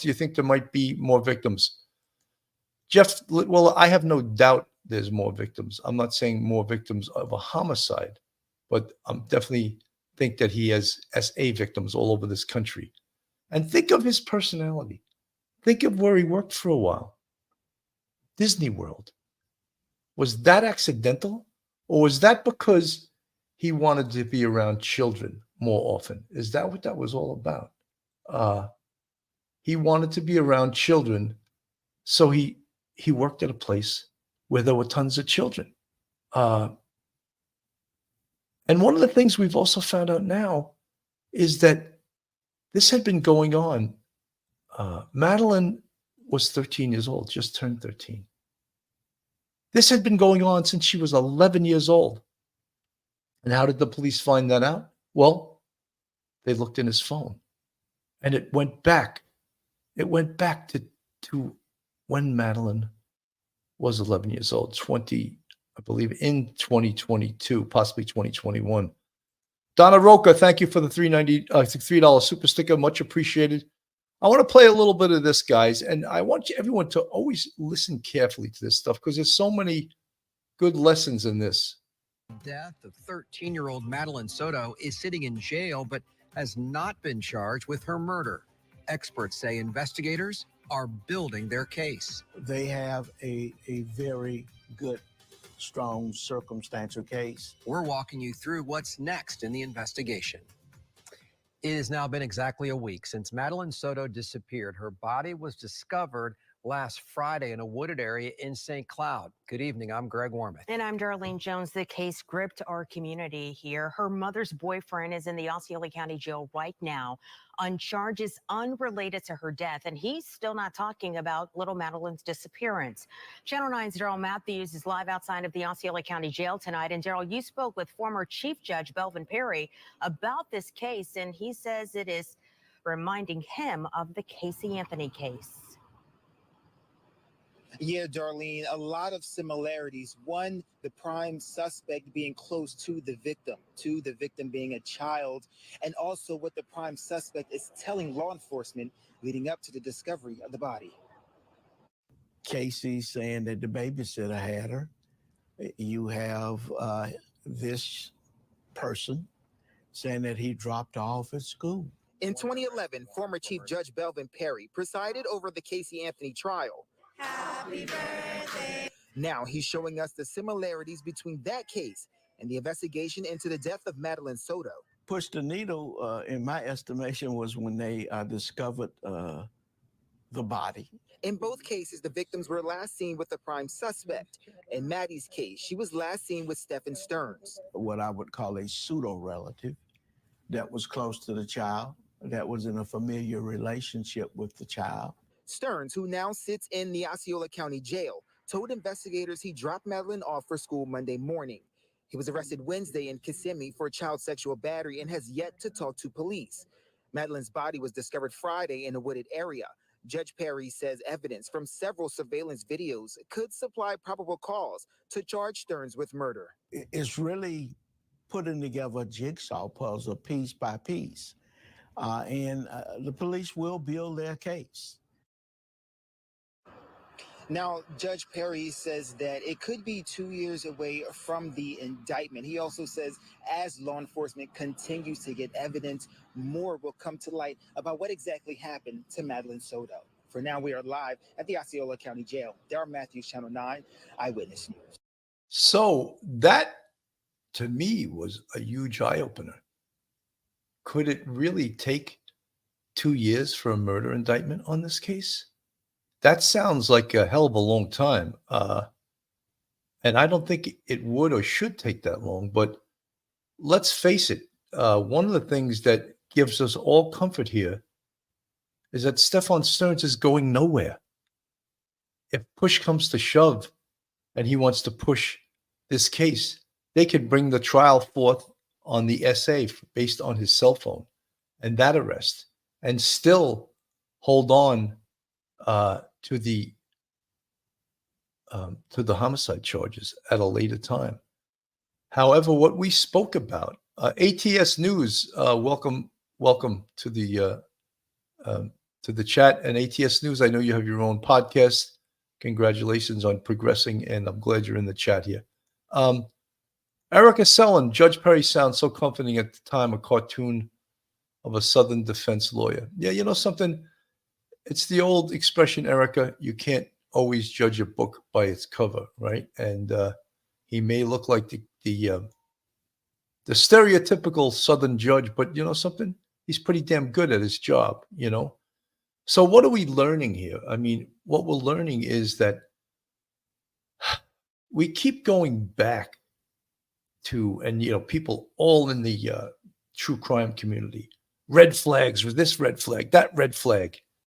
do you think there might be more victims? Jeff, well, I have no doubt there's more victims. I'm not saying more victims of a homicide, but I'm definitely think that he has SA victims all over this country. And think of his personality. Think of where he worked for a while. Disney World. Was that accidental? Or was that because he wanted to be around children more often? Is that what that was all about? He wanted to be around children, so he worked at a place where there were tons of children. And one of the things we've also found out now is that this had been going on. Madeline was 13 years old, just turned 13. This had been going on since she was 11 years old. And how did the police find that out? Well, they looked in his phone, and it went back. It went back to when Madeline was 11 years old, I believe in 2022, possibly 2021. Donna Roca, thank you for the $3 super sticker. Much appreciated. I want to play a little bit of this, guys, and I want everyone to always listen carefully to this stuff because there's so many good lessons in this. Death of 13-year-old Madeline Soto is sitting in jail but has not been charged with her murder. Experts say investigators are building their case. They have a very good, strong circumstantial case. We're walking you through what's next in the investigation. It has now been exactly a week since Madeline Soto disappeared. Her body was discovered last Friday in a wooded area in St. Cloud. Good evening, I'm Greg Warmith. And I'm Darlene Jones. The case gripped our community here. Her mother's boyfriend is in the Osceola County Jail right now on charges unrelated to her death, and he's still not talking about little Madeline's disappearance. Channel 9's Daryl Matthews is live outside of the Osceola County Jail tonight. And Daryl, you spoke with former Chief Judge Belvin Perry about this case, and he says it is reminding him of the Casey Anthony case. Yeah, Darlene, a lot of similarities. One, the prime suspect being close to the victim being a child, and also what the prime suspect is telling law enforcement leading up to the discovery of the body. Casey saying that the babysitter had her. You have this person saying that he dropped her off at school. In 2011, former Chief Judge Belvin Perry presided over the Casey Anthony trial. Happy birthday. Now he's showing us the similarities between that case and the investigation into the death of Madeline Soto. Push the needle, in my estimation, was when they discovered the body. In both cases, the victims were last seen with the prime suspect. In Maddie's case, she was last seen with Stephen Stearns. What I would call a pseudo-relative that was close to the child, that was in a familiar relationship with the child. Stearns, who now sits in the Osceola County Jail, told investigators he dropped Madeline off for school Monday morning. He was arrested Wednesday in Kissimmee for child sexual battery and has yet to talk to police. Madeline's body was discovered Friday in a wooded area. Judge Perry says evidence from several surveillance videos could supply probable cause to charge Stearns with murder. It's really putting together a jigsaw puzzle piece by piece, and the police will build their case. Now, Judge Perry says that it could be 2 years away from the indictment. He also says as law enforcement continues to get evidence, more will come to light about what exactly happened to Madeline Soto. For now, we are live at the Osceola County Jail. Daryl Matthews, Channel 9, Eyewitness News. So that, to me, was a huge eye-opener. Could it really take 2 years for a murder indictment on this case? That sounds like a hell of a long time. And I don't think it would or should take that long. But let's face it, one of the things that gives us all comfort here is that Stephen Stearns is going nowhere. If push comes to shove and he wants to push this case, they could bring the trial forth on the SA based on his cell phone and that arrest and still hold on to the homicide charges at a later time. However, what we spoke about, ATS News, welcome to the to the chat. And ATS News, I know you have your own podcast. Congratulations on progressing, and I'm glad you're in the chat here. Erica Sellen, Judge Perry sounds so comforting at the time, a cartoon of a Southern defense lawyer. Yeah, you know something? It's the old expression, Erica, you can't always judge a book by its cover, right? And he may look like the stereotypical Southern judge, but you know something? He's pretty damn good at his job, you know? So what are we learning here? I mean, what we're learning is that we keep going back to, and you know, people all in the true crime community, red flags, or this red flag, that red flag.